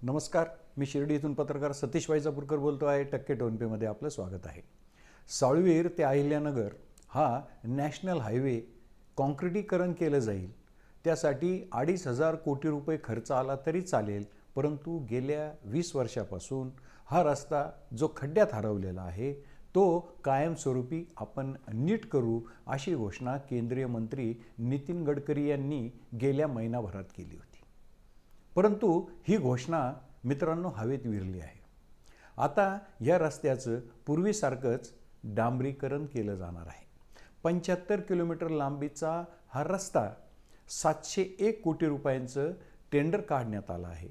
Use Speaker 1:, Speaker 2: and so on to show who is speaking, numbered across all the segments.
Speaker 1: नमस्कार, मी शिर्डी इथून पत्रकार सतीश वायचापूरकर बोलतो आहे. टक्के टोनपेमध्ये आपलं स्वागत आहे. साळवीर ते अहिल्यानगर हा नॅशनल हायवे कॉन्क्रिटीकरण केलं जाईल. त्यासाठी 2,500 कोटी रुपये खर्च आला तरी चालेल, परंतु गेल्या 20 वर्षापासून हा रस्ता जो खड्ड्यात हरवलेला आहे तो कायमस्वरूपी आपण नीट करू अशी घोषणा केंद्रीय मंत्री नितीन गडकरी यांनी गेल्या महिनाभरात केली होती. परंतु ही घोषणा मित्रांनो हवेत विरली आहे. आता या रस्त्याचं पूर्वीसारखंच डांबरीकरण केलं जाणार आहे. 75 किलोमीटर लांबीचा हा रस्ता 701 कोटी रुपयांचं टेंडर काढण्यात आलं आहे.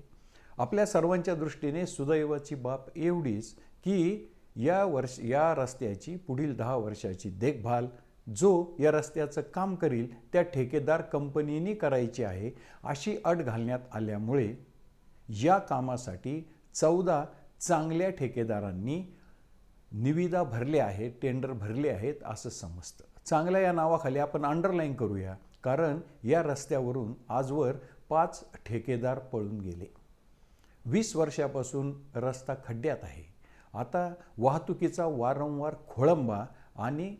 Speaker 1: आपल्या सर्वांच्या दृष्टीने सुदैवाची बाब एवढीच की या रस्त्याची पुढील 10 वर्षाची देखभाल जो या रस्त्याचं काम करील त्या ठेकेदार कंपनीने करायची आहे अशी अट घालण्यात आल्यामुळे या कामासाठी 14 चांगल्या ठेकेदारांनी निविदा भरल्या आहेत, टेंडर भरले आहेत असं समजतं. चांगल्या या नावाखाली आपण अंडरलाईन करूया, कारण या रस्त्यावरून आजवर 5 ठेकेदार पळून गेले. 20 वर्षापासून रस्ता खड्ड्यात आहे. आता वाहतुकीचा वारंवार खोळंबा आणि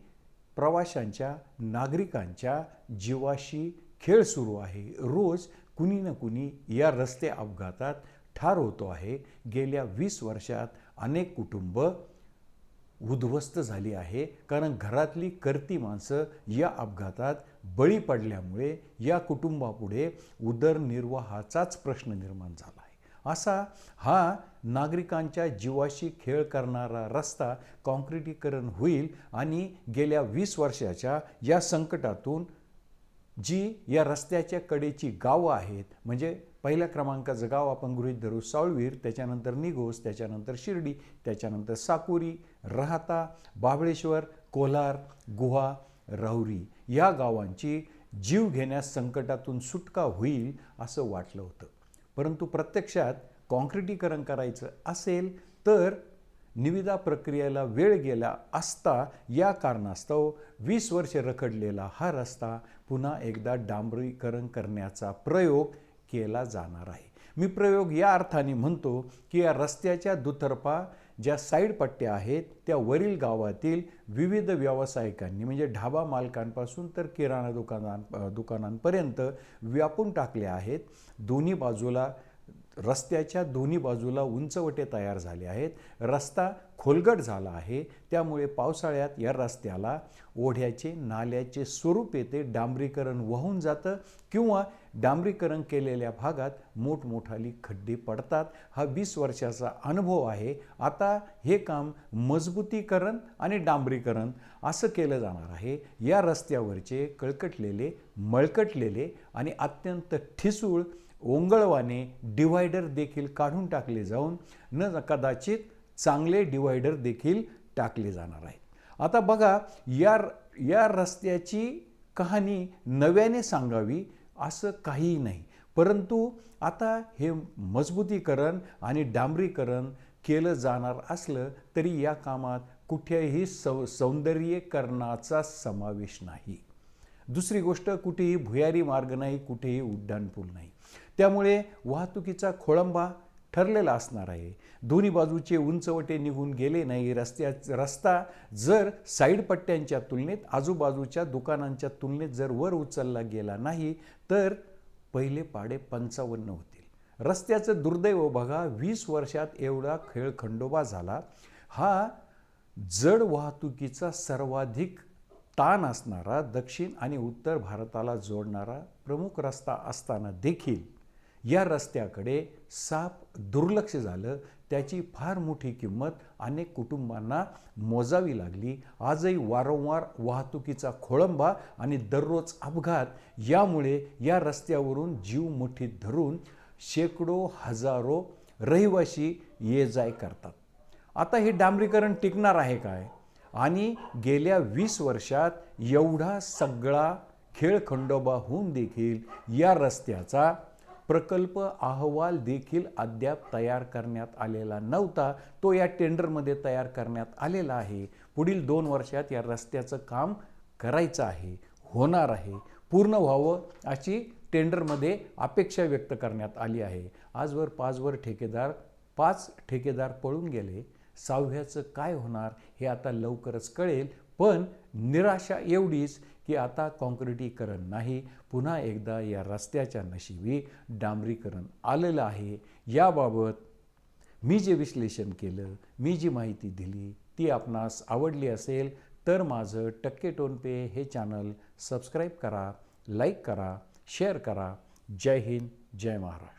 Speaker 1: प्रवाशांच्या नागरिकांच्या जीवाशी खेळ सुरू आहे. रोज कुणी ना कुणी या रस्ते अपघातात ठार होतो आहे. गेल्या 20 वर्षात अनेक कुटुंब उद्ध्वस्त झाली आहे, कारण घरातली करती माणसं या अपघातात बळी पडल्यामुळे या कुटुंबापुढे उदरनिर्वाहाचाच प्रश्न निर्माण झाला आहे. असा हा नागरिकांच्या जीवाशी खेळ करणारा रस्ता कॉन्क्रिटीकरण होईल आणि गेल्या 20 वर्षाच्या या संकटातून जी या रस्त्याच्या कडेची गावं आहेत, म्हणजे पहिल्या क्रमांकाचं गाव आपण गृहीत धरू साळवीर, त्याच्यानंतर निघोस, त्याच्यानंतर शिर्डी, त्याच्यानंतर साकुरी, राहता, बाभळेश्वर, कोल्हार, गुहा, राहुरी या गावांची जीव घेण्यास संकटातून सुटका होईल असं वाटलं होतं. परंतु प्रत्यक्षात कॉन्क्रिटीकरण करायचं असेल तर निविदा प्रक्रियेला वेळ गेला असता या कारणास्तव 20 वर्षे रखडलेला हा रस्ता पुन्हा एकदा डांबरीकरण करण्याचा प्रयोग केला जाणार आहे. मी प्रयोग या अर्थाने म्हणतो की या रस्त्याच्या दुतर्फा ज्या साईड पट्ट्या आहेत त्या वरील गावातील विविध व्यावसायिकांनी, म्हणजे ढाबा मालकांपासून तर किराणा दुकानांपर्यंत व्यापून टाकल्या आहेत. दोन्ही बाजूला रस्त्याच्या दोन्ही बाजूला उंचवटे तयार झाले आहेत. रस्ता खोलगट झाला आहे, त्यामुळे पावसाळ्यात या रस्त्याला ओढ्याचे नाल्याचे स्वरूप येते. डांबरीकरण वाहून जातं किंवा डांबरीकरण केलेल्या भागात मोठमोठाली खड्डे पडतात. हा 20 वर्षाचा अनुभव आहे. आता हे काम मजबूतीकरण आणि डांबरीकरण असं केलं जाणार आहे. या रस्त्यावरचे कळकटलेले, मळकटलेले आणि अत्यंत ठिसूळ ओंगळवाने डिवायडर देखील काढून टाकले जाऊन कदाचित चांगले डिवायडर देखील टाकले जाणार आहेत. आता बघा, या रस्त्याची कहाणी नव्याने सांगावी असं काहीही नाही, परंतु आता हे मजबूतीकरण आणि डांबरीकरण केलं जाणार असलं तरी या कामात कुठेही सौंदर्यीकरणाचा समावेश नाही. दुसरी गोष्ट, कुठेही भुयारी मार्ग नाही, कुठेही उड्डाणपूल नाही. त्यामुळे वाहतुकीचा खोळंबा ठरलेला असणार आहे. दोन्ही बाजूचे उंचवटे निघून गेले नाही. रस्ता जर साईड पट्ट्यांच्या तुलनेत, आजूबाजूच्या दुकानांच्या तुलनेत जर वर उचलला गेला नाही तर पहिले पाढे 55 होतील. रस्त्याचं दुर्दैव बघा, 20 वर्षात एवढा खेळखंडोबा झाला. हा जड वाहतुकीचा सर्वाधिक ताण असणारा, दक्षिण आणि उत्तर भारताला जोडणारा प्रमुख रस्ता असताना देखील या रस्त्याकडे साफ दुर्लक्ष झालं. त्याची फार मोठी किंमत अनेक कुटुंबांना मोजावी लागली. आजही वारंवार वाहतुकीचा खोळंबा आणि दररोज अपघात यामुळे या रस्त्यावरून जीव मुठीत धरून शेकडो हजारो रहिवासी ये जाय करतात. आता हे डांबरीकरण टिकणार आहे काय? आणि गेल्या 20 वर्षात एवढा सगळा खेळखंडोबा होऊन देखील या रस्त्याचा प्रकल्प अहवाल देखील अद्याप तयार करण्यात आलेला नव्हता. तो या टेंडरमध्ये तयार करण्यात आलेला आहे. पुढील 2 वर्षात या रस्त्याचं काम करायचं आहे, होणार आहे, पूर्ण व्हावं अशी टेंडरमध्ये अपेक्षा व्यक्त करण्यात आली आहे. आजवर 5 ठेकेदार पळून गेले. 6व्याचं काय होणार हे आता लवकरच कळेल. पण निराशा एवढीच की आता काँक्रिटीकरण नाही, पुन्हा एकदा या रस्त्याच्या नशिबी डांबरीकरण आलेलं आहे. याबाबत मी जे विश्लेषण केलं, मी जी माहिती दिली ती आपणास आवडली असेल तर माझं टक्के टोनपे हे चॅनल सबस्क्राईब करा, लाईक करा, शेअर करा. जय हिंद, जय महाराष्ट्र.